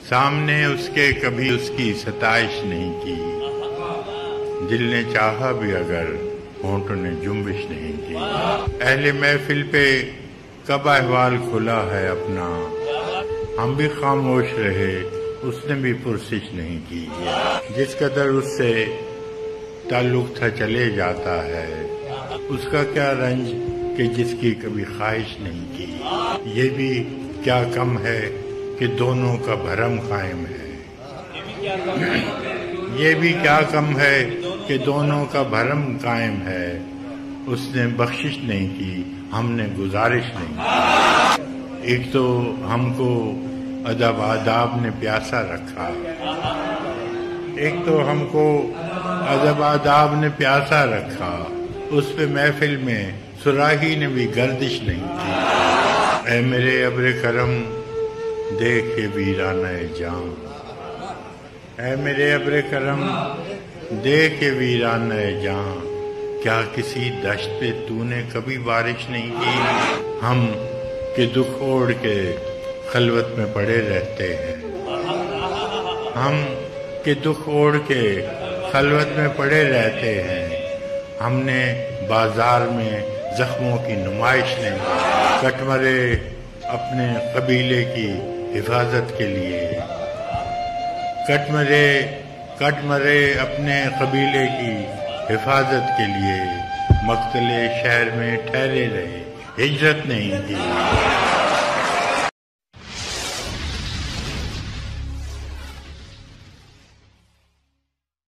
سامنے اس کے کبھی اس کی ستائش نہیں کی، دل نے چاہا بھی اگر ہونٹوں نے جنبش نہیں کی۔ اہل محفل پہ کب احوال کھلا ہے اپنا، ہم بھی خاموش رہے اس نے بھی پرسش نہیں کی۔ جس قدر اس سے تعلق تھا چلے جاتا ہے، اس کا کیا رنج کہ جس کی کبھی خواہش نہیں کی۔ یہ بھی کیا کم ہے کہ دونوں کا بھرم قائم ہے، یہ بھی کیا کم ہے کہ دونوں کا بھرم قائم ہے۔ اس نے بخشش نہیں کی، ہم نے گزارش نہیں کی۔ ایک تو ہم کو ادب آداب نے پیاسا رکھا، ایک تو ہم کو ادب آداب نے پیاسا رکھا، اس پہ محفل میں صراحی نے بھی گردش نہیں کی۔ اے میرے ابر کرم دیکھ یہ ویرانہ جان، اے میرے ابر کرم دیکھ یہ ویرانہ جان، کیا کسی دشت پہ تو نے کبھی بارش نہیں کی؟ ہم کہ دکھ اوڑھ کے خلوت میں پڑے رہتے ہیں، ہم کہ دکھ اوڑھ کے خلوت میں پڑے رہتے ہیں، ہم نے بازار میں زخموں کی نمائش نہیں کی۔ کٹ مرے اپنے قبیلے کی حفاظت کے لیے، کٹ مرے اپنے قبیلے کی حفاظت کے لیے، مقتل شہر میں ٹھہرے رہے، ہجرت نہیں کی۔